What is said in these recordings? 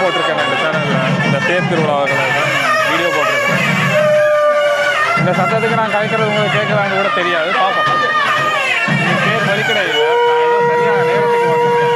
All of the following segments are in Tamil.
போட்டிருக்கேன் இந்த சேனலில், இந்த தேர் திருவிழாவில் வீடியோ போட்டிருக்கேன். இந்த சத்தத்துக்கு நான் கலைக்கிறது உங்களுக்கு கேட்குறான்னு கூட தெரியாது. பார்ப்போம். தேர் வலிக்கடை இல்லை, நான் ஏதோ சரியான நேரத்துக்கு வந்திருக்கேன்.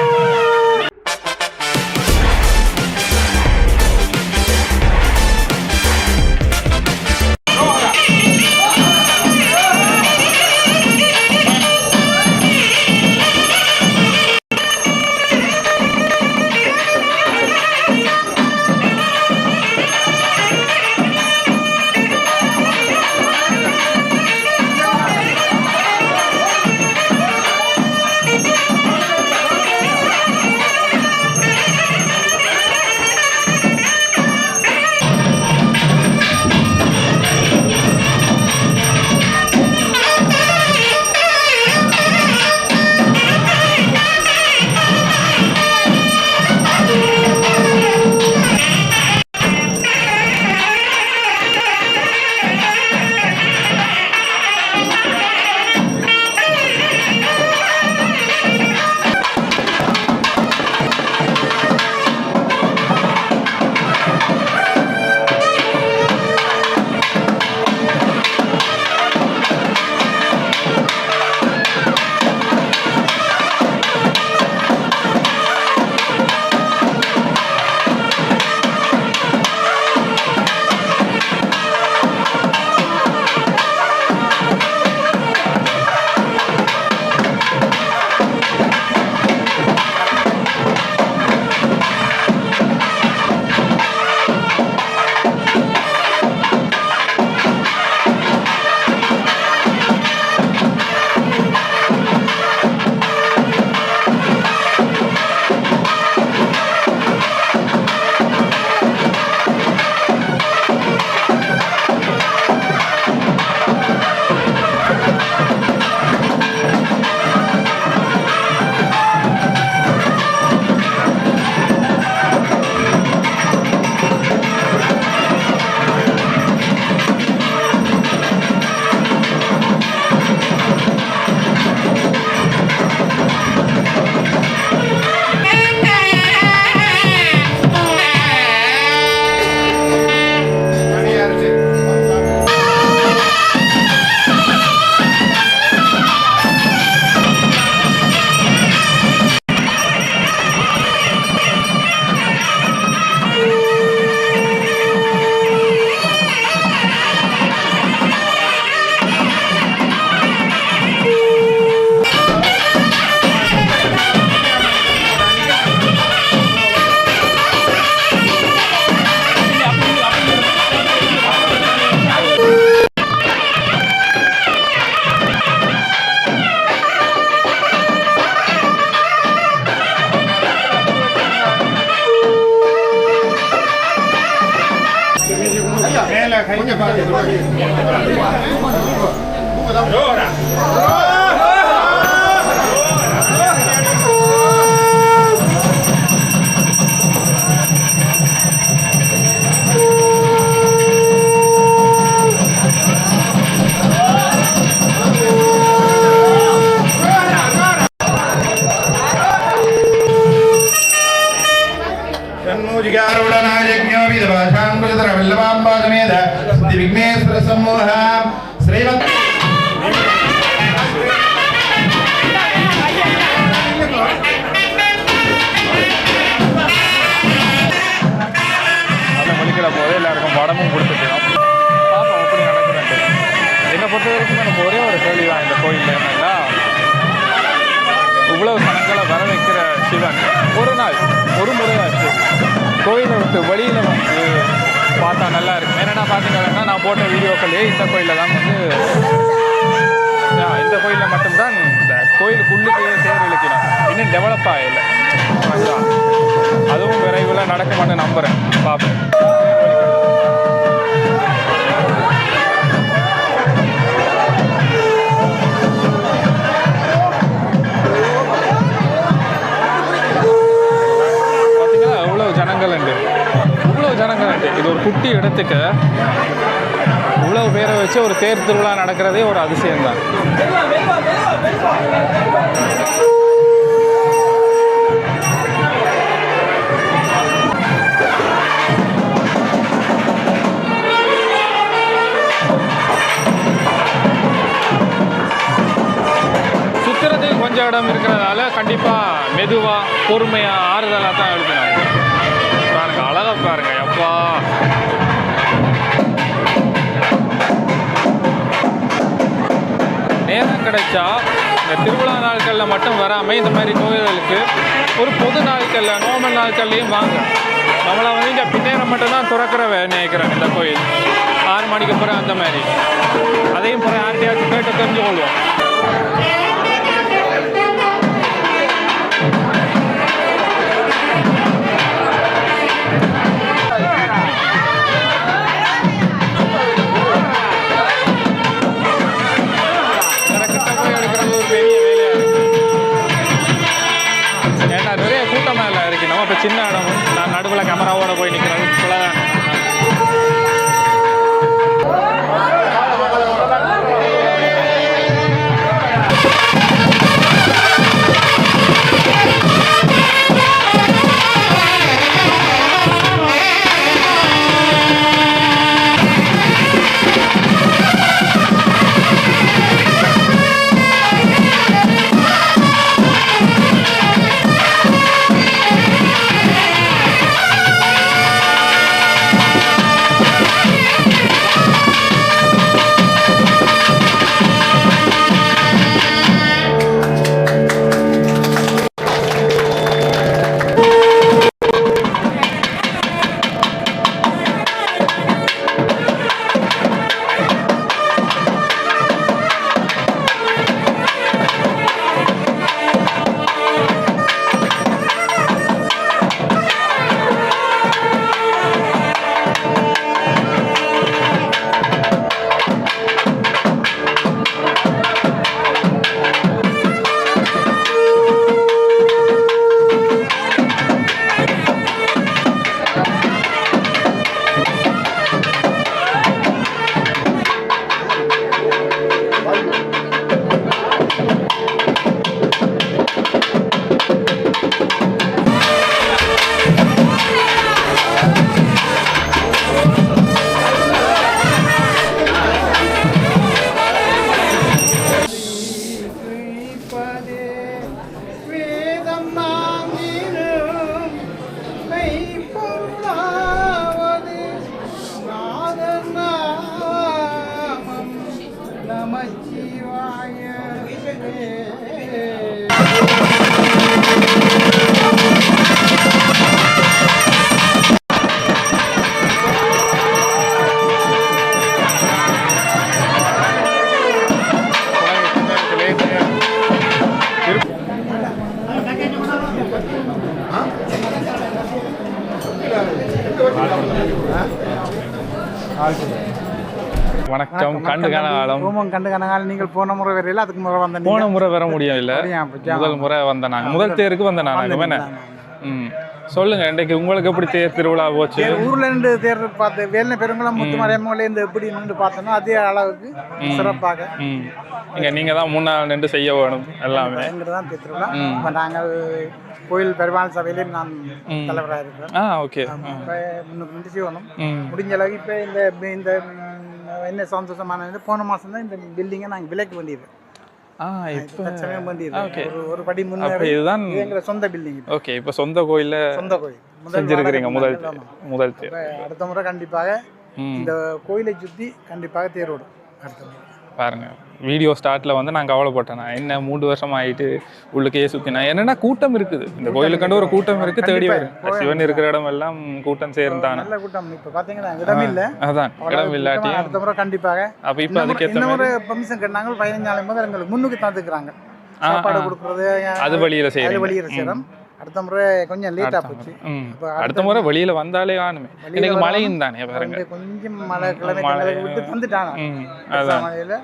विघ्नेश्वर समूह श्रीमंत போது எல்லாருக்கும் படமும் கொடுத்துட்டோம். பாப்போம் எப்படி நடக்குதுன்ட்டு. என்னை பொறுத்த வரைக்கும் எனக்கு ஒரே ஒரு கேள்வி தான் இந்த கோயிலில் என்னன்னா, இவ்வளவு சனங்களை வர வைக்கிற சிவன் ஒரு நாள் ஒரு முறையாச்சு கோயிலை விட்டு வெளியில் வந்து பார்த்தா நல்லா இருக்கும். என்னென்னா பார்த்தீங்கன்னா நான் போட்ட வீடியோக்களே இந்த கோயிலில் தான் வந்து இந்த கோயிலில் மட்டும்தான் இந்த கோயிலுக்குள்ளுக்கே தேர் இழுக்கணும். இன்னும் டெவலப் ஆகலை. அதுவும் விரைவில் நடக்குமான்னு நம்புகிறேன். பார்ப்போம். பார்த்தீங்களா எவ்வளோ ஜனங்கள் உண்டு, இவ்வளோ ஜனங்கள் உண்டு. இது ஒரு குட்டி இடத்துக்கு இவ்வளோ பேரை வச்சு ஒரு தேர் திருவிழா நடக்கிறதே ஒரு அதிசயம்தான். இடம் இருக்கிறதால கண்டிப்பாக மெதுவாக பொறுமையாக ஆறுதலாக தான் எழுப்பினாங்க. பாருங்க அழகாக பாருங்க எப்பா. நேரம் கிடைச்சா இந்த திருவிழா நாட்களில் மட்டும் வராமல் இந்த மாதிரி கோயில்களுக்கு ஒரு பொது நாட்களில் நார்மல் நாட்கள்லையும் வாங்க. நம்மளை வந்து இங்கே பின்னேரம் மட்டும்தான் துறக்கிறவ நினைக்கிறேன் இந்த கோயில் 6 மணிக்கு பிறகு அந்த மாதிரி. அதையும் பிறகு யார்கிட்டையாச்சும் கேட்டு தெரிஞ்சு கொள்வோம். நிறைய கூட்டமாக இல்லை இருக்கு. நம்ம இப்போ சின்ன இடம், நான் நடுவில் கேமராவோட போய் நிற்கிறேன். இவ்வளோதான். வணக்கம். கண்டு கனகாலம் கண்டு கனகாலம். நீங்கள் போன முறை வரையில அதுக்கு முறை வந்த போன முறை வர முடியல. முதல் முறை வந்த நாங்க முதல் தேருக்கு வந்த நாங்க என்ன சொல்லுங்க. இன்றைக்கு உங்களுக்கு எப்படி தேர் திருவிழா போச்சு? ஊர்ல இருந்து தேர் பார்த்து வேலை பெருங்குளம் முத்துமலையம்மல இருந்து எப்படி நின்று பார்த்தோம்னா அதே அளவுக்கு சிறப்பாக. நீங்க தான் 3 நாள் நின்று செய்ய வேணும் எல்லாமே. தான் திருவிழா. நாங்கள் கோயில் பெருமாள் சபையிலே நான் தலைவராக இருக்கிறேன். ஓகே. முன்னுக்கு செய்யணும் முடிஞ்ச அளவுக்கு. இப்போ இந்த என்ன சந்தோஷமான போன மாதம் தான் இந்த பில்டிங்கை நாங்கள் விலைக்கு வேண்டியது. ஒரு படி முன்னாடி இதுதான் எங்க சொந்த பில்டிங். ஓகே. இப்போ சொந்த கோயில் செஞ்சிருக்கிறீங்க முதல் தேர். அடுத்த முறை கண்டிப்பாக இந்த கோயிலை சுற்றி கண்டிப்பாக தேர் ஓடும். அடுத்த முறை பாருங்க. வீடியோ ஸ்டார்ட்ல வந்து நான் கவலைப்பட்டேன். என்ன 3 வருஷம் ஆயிட்டு உள்ளுக்கே சுத்தினா என்னன்னா கூட்டம் இருக்குது. இந்த கோயிலுக்காண்டு ஒரு கூட்டம் இருக்கு. தேடி வரும். சிவன் இருக்கிற இடம் எல்லாம் கூட்டம் சேர்ந்தான நல்ல கூட்டம். இப்ப பாத்தீங்கன்னா இடம் இல்ல. அதான் இடம் இல்லாட்டி அடுத்த முறை கண்டிப்பாக. அப்ப இப்ப அதுக்கு ஏத்த மாதிரி பெர்மிஷன் கேட்டாங்க. 15 நாள் முதல்ல எங்களுக்கு முன்னுக்கு தந்துக்குறாங்க. சாப்பாடு கொடுக்கறது அது வழியில செய்யறோம். அடுத்த முறை கொஞ்சம் லேட்டா போச்சு. அடுத்த முறை வெளியில வந்தாலே ஆனுமே. இன்னைக்கு மழையும் தானே பாருங்க. கொஞ்சம் மழை கிழமை விட்டு தந்துட்டாங்க. மழையில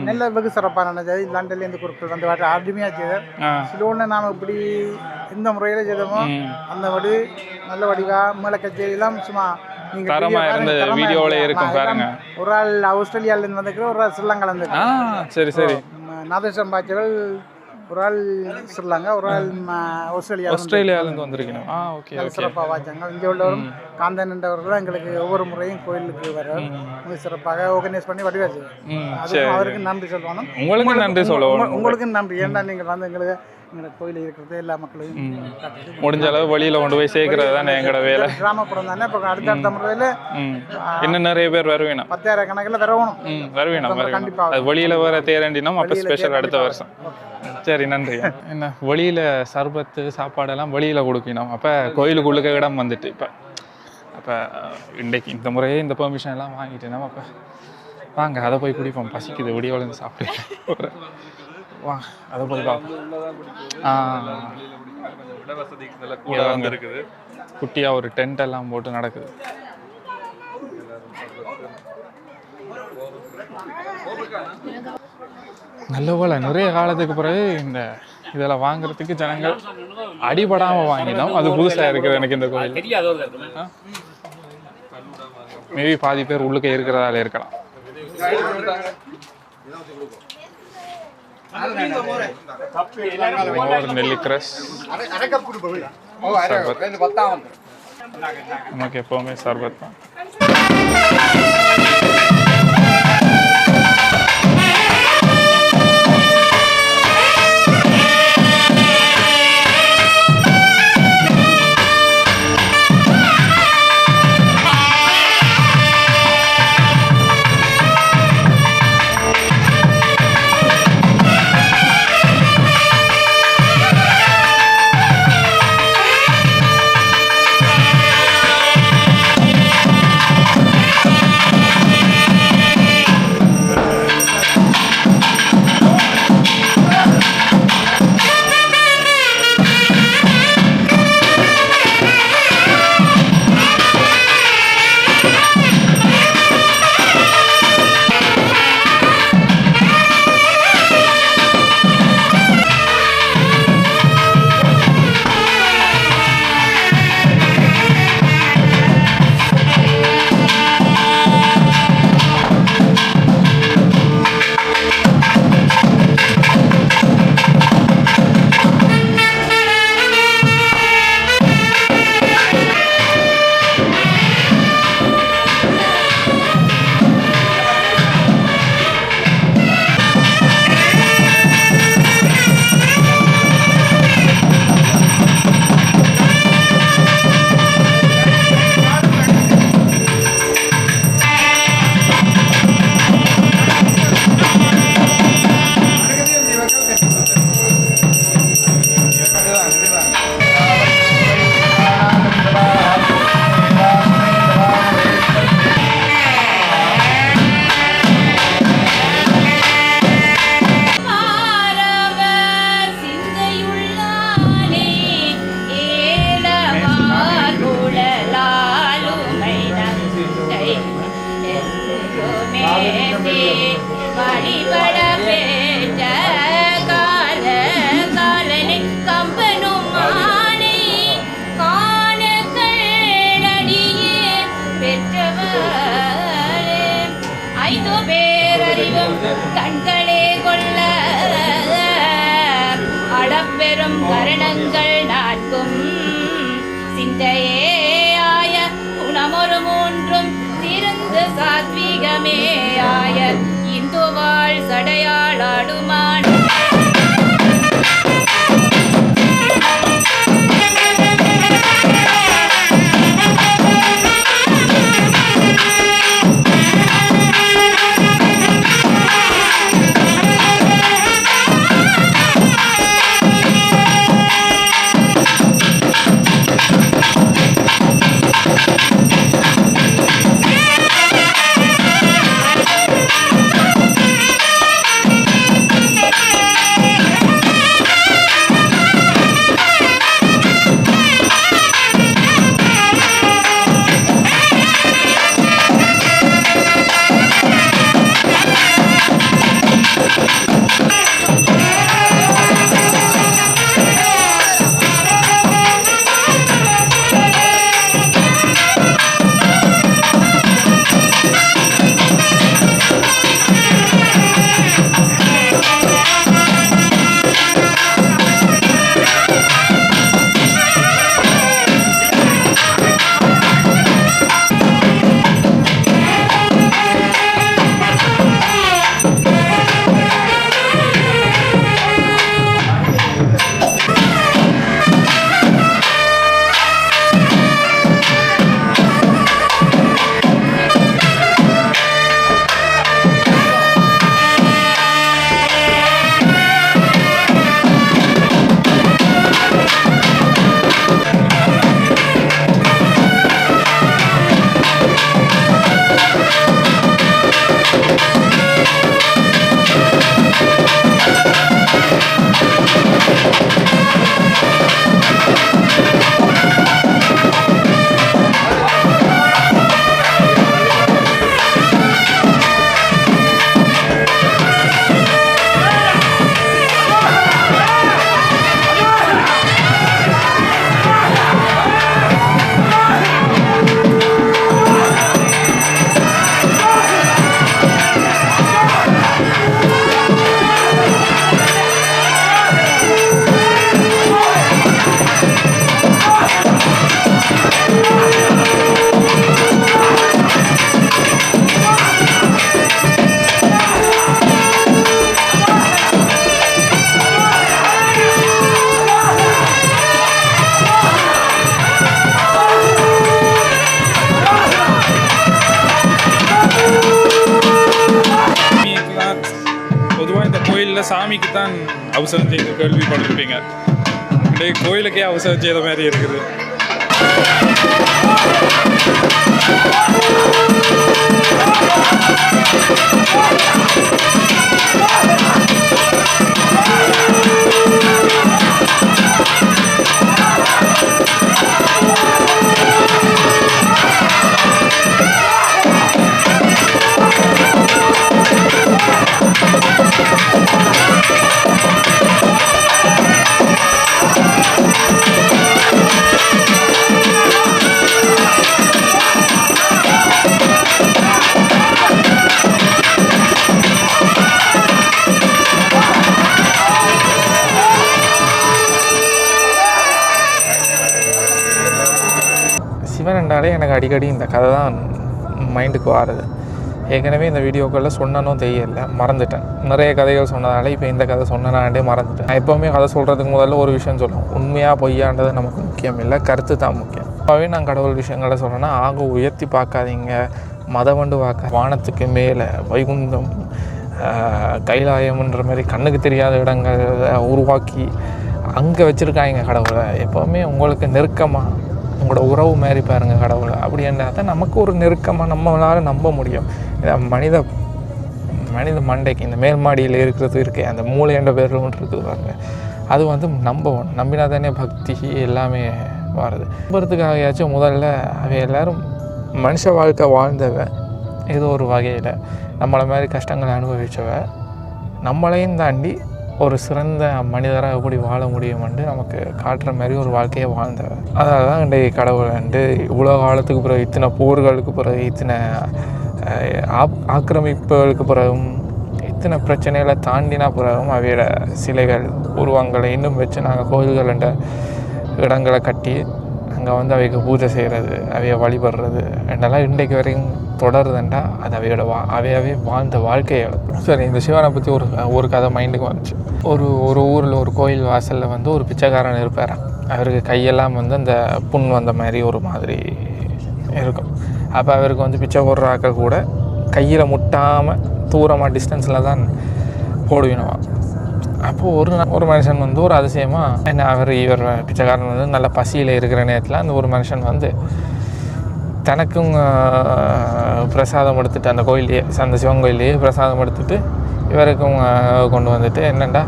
நல்ல வெகு சிறப்பான நடந்தது. லண்டன்ல இருந்து குறுக்கள் வந்து வாட்டு அருமையா செய்தார். சிலோன்னு நாம இப்படி இந்த முறையில செய்தோமோ அந்த வடி நல்ல வடிவா மேல கச்சேரி எல்லாம் சும்மா தரமா இருந்த வீடியோல இருக்கும் பாருங்க. ஒரு ஆள் ஆஸ்திரேலியால இருந்து வந்திருக்கிற, ஒரு ஆள் ஸ்ரீலங்கால இருந்து. சரி சரி. நாதேஸ்வரம் பாய்ச்சல் ஒரு ஆள் ஸ்ரீலங்கா, ஒரு ஆள் ஆஸ்திரேலியாவிலேருந்து வந்திருக்கணும். Okay okay. சிறப்பாக வாச்சாங்க. இங்கே உள்ளவரும் காந்தன் என்றவர்கள் எங்களுக்கு ஒவ்வொரு முறையும் கோயிலுக்கு வர மிக சிறப்பாக ஆர்கனைஸ் பண்ணி வடிவாச்சு. அதுக்கும் அவருக்கு நன்றி சொல்லணும். உங்களுக்கு நன்றி சொல்லணும். உங்களுக்கு நன்றி. ஏன்னா நீங்கள் வந்து எங்களுக்கு கோயில் இருக்கிறது எல்லா மக்களையும் முடிஞ்ச அளவு வழியில் கொண்டு போய் சேர்க்கறது தானே எங்களோட வேலை. கிராமப்புறம் தானே. இப்போ அடுத்த முறையில் இன்னும் நிறைய பேர் வருவேணும். 10,000 கணக்கில் வரணும். வருவேணும் கண்டிப்பாக. அது வழியில் வர தேரண்டினோம். அப்போ ஸ்பெஷல் அடுத்த வருஷம். சரி, நன்றி. என்ன வழியில் சர்பத்து சாப்பாடெல்லாம் வழியில் கொடுக்கணும். அப்போ கோயிலுக்குள்ளுக்க இடம் வந்துட்டு அப்போ இன்றைக்கு இந்த முறையே இந்த பெர்மிஷன் எல்லாம் வாங்கிட்டு நம்ம அப்போ வாங்க அதை போய் குடிப்போம். பசிக்குது, விடியோலேருந்து சாப்பிட்டு வாங்க அதை போய் பார்ப்போம். குட்டியாக ஒரு டென்ட் எல்லாம் போட்டு நடக்குது. நல்ல போல நிறைய காலத்துக்கு பிறகு இந்த இதெல்லாம் வாங்குறதுக்கு ஜனங்கள் அடிபடாமல் வாங்கினோம். அது புதுசாக இருக்குது எனக்கு இந்த கோயில். மேபி பாதி பேர் உள்ளுக்க இருக்கிறதால இருக்கலாம். நெல்லிக்ரஸ் நமக்கு எப்பவுமே சர்பத் தான். கண்களே கொள்ள அடப்பெரும் கரணங்கள் நாட்கும் சிந்தையே ஆய குணமொரு மூன்றும் திருந்து சாத்வீகமே ஆய இந்து வாழ் சடையாளாடுமான் கோயிலில் சாமிக்கு தான் அவசரம் செய்து கேள்விப்பட்டிருப்பீங்க. இன்றைய கோயிலுக்கே அவசரம் செய்த மாதிரி இருக்குது. சிவன் என்றாலே எனக்கு அடிக்கடி இந்த கதை தான் மைண்டுக்கு வாருது. ஏற்கனவே இந்த வீடியோக்களில் சொன்னனும் தெரியல, மறந்துட்டேன். நிறைய கதைகள் சொன்னதால இப்போ இந்த கதை சொன்னாண்டே மறந்துட்டேன். நான் எப்போவுமே கதை சொல்கிறதுக்கு முதல்ல ஒரு விஷயம் சொல்லுவோம், உண்மையாக பொய்யான்றது நமக்கு முக்கியம் இல்லை, கருத்து தான் முக்கியம். அப்போவே நான் கடவுள் விஷயங்களை சொல்கிறேன்னா ஆக உயர்த்தி பார்க்காதீங்க, மதவண்டு பார்க்க. வானத்துக்கு மேலே வைகுந்தம் கைலாயம்ன்ற மாதிரி கண்ணுக்கு தெரியாத இடங்கள் உருவாக்கி அங்கே வச்சுருக்காங்க கடவுளை. எப்போவுமே உங்களுக்கு நெருக்கமாக உங்களோட உறவு மாதிரி பாருங்கள் கடவுளை. அப்படி என்ன தான் நமக்கு ஒரு நெருக்கமாக நம்மளால் நம்ப முடியும். மனித மண்டைக்கு இந்த மேல் மாடியில் இருக்கிறது இருக்கு, அந்த மூளைன்ற பேரில் ஒன்று இருக்குது பாருங்க, அது வந்து நம்பினா தானே பக்தி எல்லாமே வருது. நம்புறதுக்காகயாச்சும் முதல்ல அவை எல்லோரும் மனுஷ வாழ்க்கை வாழ்ந்தவ, ஏதோ ஒரு வகையில் நம்மளை மாதிரி கஷ்டங்களை அனுபவித்தவ, நம்மளையும் தாண்டி ஒரு சிறந்த மனிதராக எப்படி வாழ முடியும்னு நமக்கு காட்டுற மாதிரி ஒரு வாழ்க்கையை வாழ்ந்தவ. அதனால தான் இன்றைக்கு கடவுள் இவ்வளோ காலத்துக்கு பிறகு, இத்தனை போர்களுக்கு பிறகு, இத்தனை ஆக்கிரமிப்புகளுக்கு பிறகும், இத்தனை பிரச்சனைகளை தாண்டினா பிறகும் அவையோட சிலைகள் உருவங்களை இன்னும் வச்சு நாங்கள் கோயில்கள் என்ற இடங்களை கட்டி அங்கே வந்து அவைக்கு பூஜை செய்கிறது, அவையை வழிபடுறது என்றெல்லாம் இன்றைக்கு வரைக்கும் தொடருதுண்டா அது அவையாவே வாழ்ந்த வாழ்க்கையை இழக்கும். சரி, இந்த சிவனை பற்றி ஒரு கதை மைண்டுக்கு வந்துச்சு. ஒரு ஊரில் ஒரு கோயில் வாசலில் வந்து ஒரு பிச்சைக்காரன் இருப்பார். அவருக்கு கையெல்லாம் வந்து அந்த புண் வந்த மாதிரி ஒரு மாதிரி இருக்கும். அப்போ அவருக்கு வந்து பிச்சை போடுற ஆக்கள் கூட கையில் முட்டாமல் தூரமாக டிஸ்டன்ஸில் தான் போடுவினவான். அப்போது ஒரு மனுஷன் வந்து ஒரு அதிசயமாக இவர் பிச்சைக்காரன் வந்து நல்ல பசியில் இருக்கிற நேரத்தில் அந்த ஒரு மனுஷன் வந்து தனக்கும் பிரசாதம் எடுத்துகிட்டு அந்த கோயிலையே, அந்த சிவன் கோயிலையே பிரசாதம் எடுத்துகிட்டு இவருக்கும் கொண்டு வந்துட்டு என்னென்னா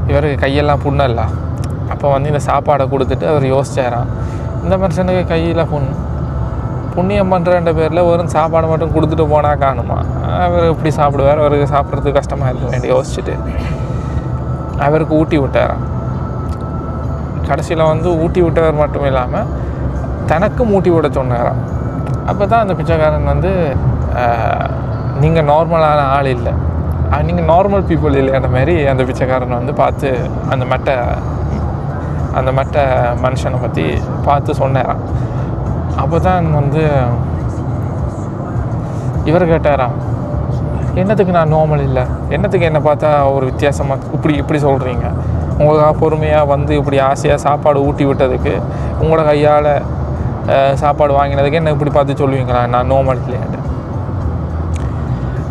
இவருக்கு கையெல்லாம் புண்ணல்ல. அப்போ வந்து இந்த சாப்பாடை கொடுத்துட்டு அவர் யோசிச்சாராம், இந்த மனுஷனுக்கு கையில் புண்ணியம் பண்ணுறன்ற பேரில் வெறும் சாப்பாடு மட்டும் கொடுத்துட்டு போனால் காணுமா, அவர் இப்படி சாப்பிடுவார், அவருக்கு சாப்பிட்றதுக்கு கஷ்டமாக இருக்க வேண்டி யோசிச்சுட்டு அவருக்கு ஊட்டி விட்டாராம். கடைசியில் வந்து ஊட்டி விட்டவர் மட்டும் இல்லாமல் தனக்கும் ஊட்டி விட சொன்னாராம். அப்போ தான் அந்த பிச்சைக்காரன் வந்து நீங்கள் நார்மலான ஆள் இல்லை, நீங்கள் நார்மல் பீப்புள் இல்லைன்ற மாதிரி அந்த பிச்சைக்காரனை வந்து பார்த்து அந்த மட்ட மனுஷனை பற்றி பார்த்து சொன்னாராம். அப்போ தான் வந்து இவர் கேட்டாராம், என்னத்துக்கு நான் நார்மல் இல்லை, என்னத்துக்கு என்னை பார்த்தா ஒரு வித்தியாசமாக இப்படி சொல்கிறீங்க, உங்களுக்காக பொறுமையாக வந்து இப்படி ஆசையாக சாப்பாடு ஊட்டி விட்டதுக்கு, உங்களோட கையால் சாப்பாடு வாங்கினதுக்கு என்ன இப்படி பார்த்து சொல்லுவீங்களா நான் நார்மல் இல்லையாண்டு.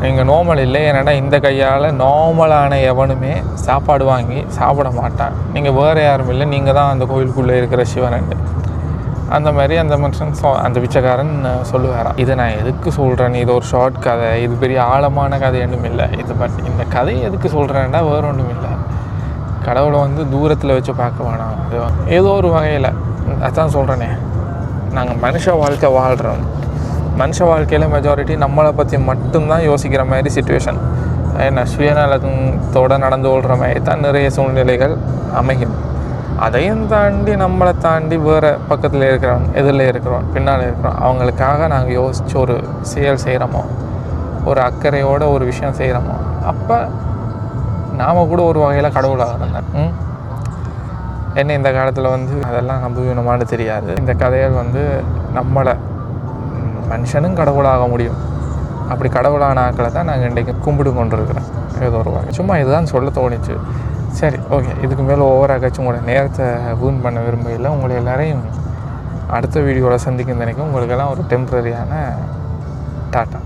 நீங்கள் நார்மல் இல்லை, ஏன்னா இந்த கையால் நார்மலான எவனுமே சாப்பாடு வாங்கி சாப்பிட மாட்டான், நீங்கள் வேறு யாரும் இல்லை, நீங்கள் தான் அந்த கோயிலுக்குள்ளே இருக்கிற சிவனண்டு. அந்த மாதிரி அந்த மனுஷன் அந்த பிச்சைக்காரன் சொல்லுவாராம். இதை நான் எதுக்கு சொல்கிறேன்னு, இது ஒரு ஷார்ட் கதை, இது பெரிய ஆழமான கதை ஒன்றும் இல்லை. இந்த கதையை எதுக்கு சொல்கிறேன்னா வேறு ஒன்றும் இல்லை, கடவுளை வந்து தூரத்தில் வச்சு பார்க்க வேணாம். அது ஏதோ ஒரு வகையில் அதான் சொல்கிறேனே, நாங்கள் மனுஷ வாழ்க்கை வாழ்கிறோம், மனுஷ வாழ்க்கையில் மெஜாரிட்டி நம்மளை பற்றி மட்டும்தான் யோசிக்கிற மாதிரி சிச்சுவேஷன், ஏன்னா சுயநலத்தோடு நடந்து கொள்கிற மாதிரி தான் நிறைய சூழ்நிலைகள் அமையும். அதையும் தாண்டி நம்மளை தாண்டி வேறு பக்கத்தில் இருக்கிறோம், எதிரில் இருக்கிறோம், பின்னால் இருக்கிறோம், அவங்களுக்காக நாங்கள் யோசித்து ஒரு செயல் செய்கிறோமோ, ஒரு அக்கறையோட ஒரு விஷயம் செய்கிறோமோ, அப்போ நாம் கூட ஒரு வகையில் கடவுளாக இருந்தேன். என்ன இந்த காலத்தில் வந்து அதெல்லாம் நம்புவீனமானு தெரியாது. இந்த கதைகள் வந்து நம்மளை மனுஷனும் கடவுளாக முடியும், அப்படி கடவுளான ஆக்களை தான் நாங்கள் இன்றைக்கு கும்பிடு கொண்டிருக்கிறோம் ஏதோ ஒரு வகை. சும்மா இதுதான் சொல்ல தோணிச்சு. சரி, ஓகே, இதுக்கு மேலே ஓவராகாச்சும் உங்களோட நேரத்தை வீண் பண்ண விரும்பவில்லை. உங்களை எல்லாரையும் அடுத்த வீடியோவில் சந்திக்கும் நினைக்கும். உங்களுக்கெல்லாம் ஒரு டெம்ப்ரரியான டாட்டா.